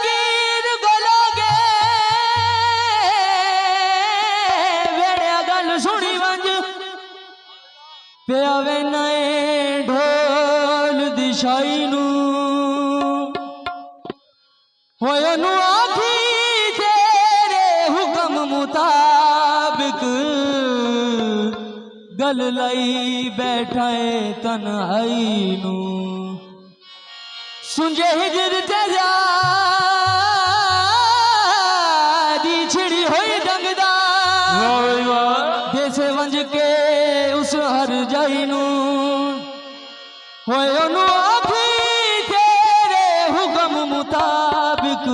गीत बोलोगे वेड़े गल सुनी वंज प्यावे नए ढोल दिशाई नू होयो नु आखी तेरे हुक्म मुताबिक गल लई बैठाए तन्हाई नू सुंजे हिजर तेजा दी छिड़ी होई डंगदा देसे वंज के उस हर जाई नू होयो नु आखी तेरे हुक्म मुताबिक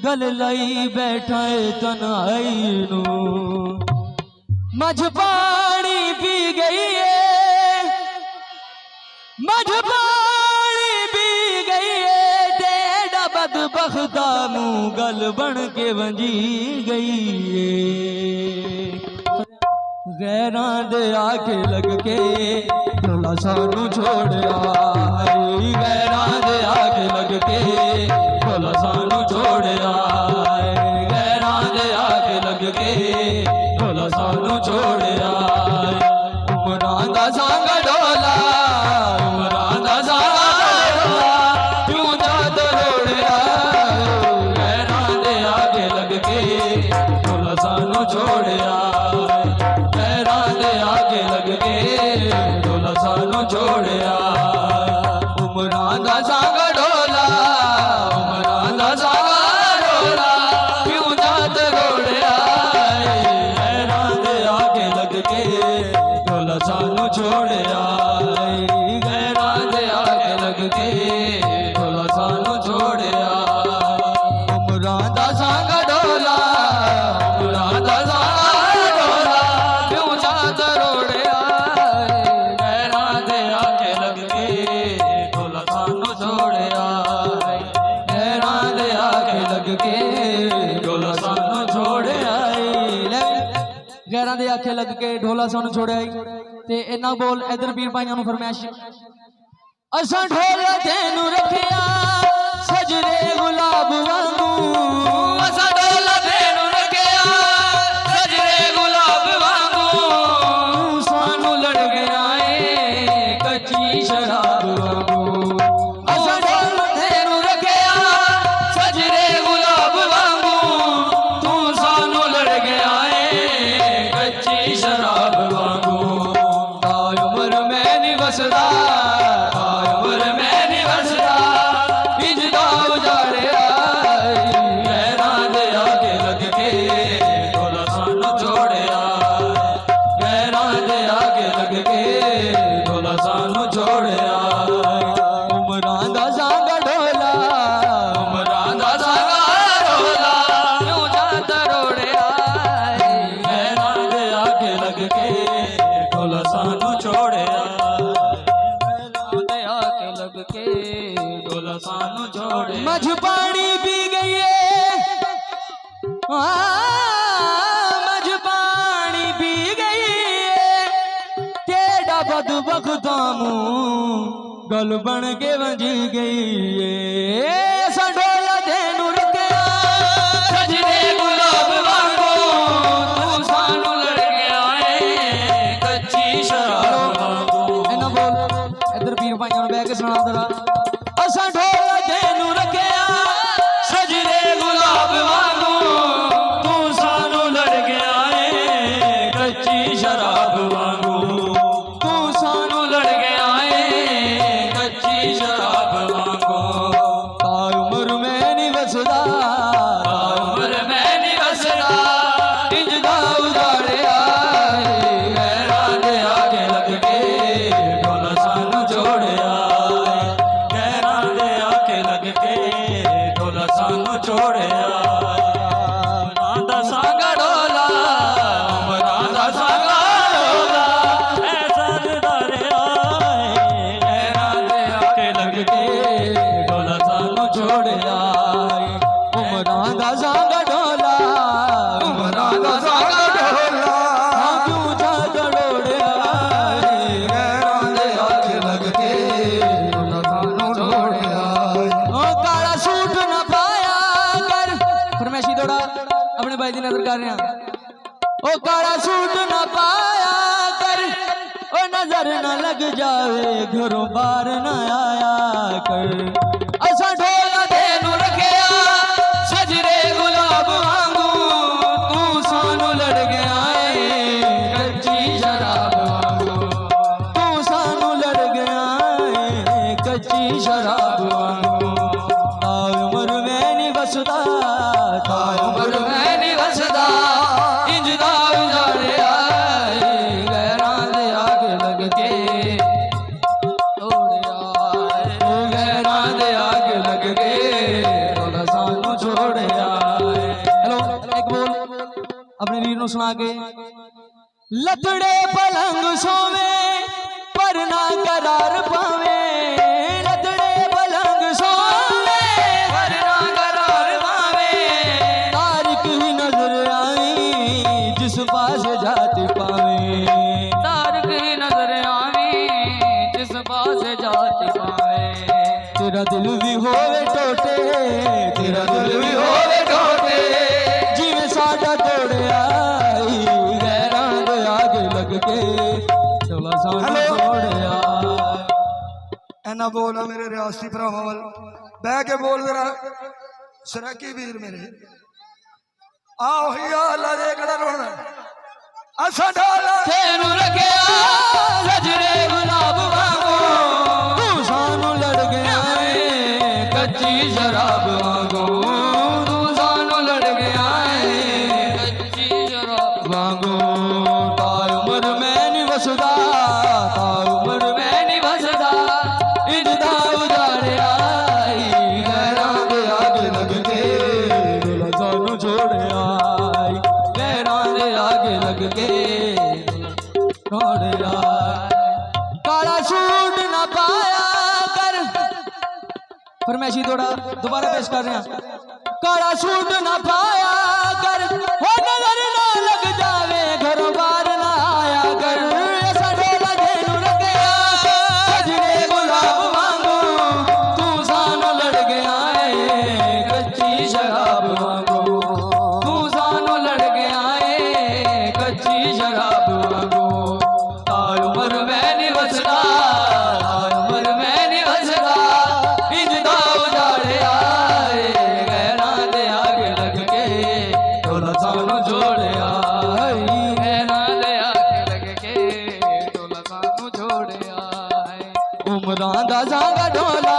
गल लई बैठाए तन्हाई नू मझ पानी पी गई है मझ पानी पी गई है तेरा बदबख्ता मुंह गल बन के वंजी गई है गैरां दे आके लग के ढोला सानू छोड़या गैरां दे आके लग के ढोला सानू छोड़या गैरां दे आके लग के ढोला सानू छोड़या उमरां दा संग ढोला उमरां दा संग ढोला क्यों जात रोड़या गैरां दे आके लग के ढोला सानू छोड़या गैरां दे आके लग के ढोला सानू छोड़या उमरां दा संग ढोला उमरां दा संग ढोला क्यों जात रोड़या ढोला सानू छोड़या गैरां दे आके लग के ढोला सानू छोड़या उमरां दा संग ढोला उमरां दा संग ढोला क्यों जात रोड़या गैरां दे आके लग के ढोला सानू छोड़या गैरां दे आके लग के ढोला सानू छोड़या गैरां दे आखे लग के ढोला सानू छोड़या ते इन्ना बोल इधर पीर भाइयों नू फरमाइश असां ढोला तेनू रखिया सजरे गुलाब वांगू असां ढोला तेनू रखिया सजरे गुलाब वांगू सानू लड़ गया ए कच्ची शराब वांगू असां ढोला तेनू रखिया सजरे गुलाब वांगू तू सानू लड़ गया ए कच्ची शराब वांगू उम्र में नहीं बसदा उम्र में नहीं बसदा बिजदा उजाड़या गैरां दे आके लग के ढोला सानू छोड़या गैरां दे आके लग के ढोला सानू छोड़या उमरां दा संग ढोला उमरां दा संग ढोला क्यों जात रोड़या गैरां दे आके लग के ढोला सानू छोड़या गैरां दे आके लग के ढोला सानू छोड़या मझ पानी पी गई है मझ पानी पी गई है तेरा बदबख्ता मुंह गल बन के वंज गई है ढोला तेनू रखिया सजरे गुलाब वांगू तू सानू लड़ गया है कच्ची शराब वांगू इन्ना बोल इधर पीर भाइयों ने बैठ के सुना जरा असां ढोला तेनू रखिया सजरे गुलाब वांगू तू सानू लड़ गया है कच्ची शराब वांगू तू सानू लड़ गया है कच्ची शराब वांगू उम्र में नहीं बसदा उम्र में नहीं बसदा बिजदा उजाड़या गैरां दे आके लग के ढोला सानू छोड़या गैरां दे आके लग के कर रहे हैं। ओ काला सूट ना पाया कर, ओ नजर ना लग जावे, घरों बाहर ना आया कर। असा ढोला तेनू रखिया सजरे गुलाब वांगू, तू सानू लड़ गया है कच्ची शराब वांगू, तू सानू लड़ गया है कच्ची शराब वांगू। ताई उम्र में नहीं बसदा, ताई उम्र में नहीं बसदा, इंजदा उजाड़िया गैरां दे आग लग के तोड़िया, गैरां दे आग लग के तोड़ा सानू छोड़िया। हेलो एक बोल अपने वीर नू सुना के। लतड़े पलंग सोवे पर ना करार पावे, लतड़े पलंग सोवे पर ना करार पावे, तारिक ही नजर आई जिस पास जाती पावे, तारिक ही नजर आई जिस पास जाती पावे। तेरा दिल भी होवे टोटे, तेरा दिल भी होवे टोटे, जिवें साडा तोड़िया गैरां दे आगे लग के चला सानू छोड़िया। ऐना बोला मेरे रियासती भरावां वल बह के बोल जरा सरकी वीर मेरे आओ ही अल्लाह दे कड़ा रोना असा ढाला तेनू रखिया सजरे गुलाब वांगू, तू सानू लड़ गया है कच्ची शराब वांगू, तू सानू लड़ गया है कच्ची शराब वांगू। ताई उम्र में नहीं बसदा, ताई उम्र में नहीं बसदा, इंजदा उजाड़िया गैरां दे आग लग के दिल सानू छोड़िया, गैरां दे आग लग के छोड़िया। काला सूट ना पाया कर, फरमाइशी थोड़ा दोबारा पेश कर रहे हैं। काला सूट ना पाया कर, हो नजर ना लग जावे, घरों बाहर ना आया कर। ऐसा ढोला तेनू रखिया सजरे गुलाब वांगू, तू सानू लड़ गया है कच्ची शराब वांगू, तू सानू लड़ गया है कच्ची शराब वांगू। ताई उम्र में नहीं बसदा, ताई उम्र में नहीं बसदा, इंजदा उजाड़िया गैरां दे आगे लग के तोड़ा सानू छोड़िया, गैरां दे आगे लग के तोड़ा सानू छोड़िया। उमरां दा सांगा ढोला,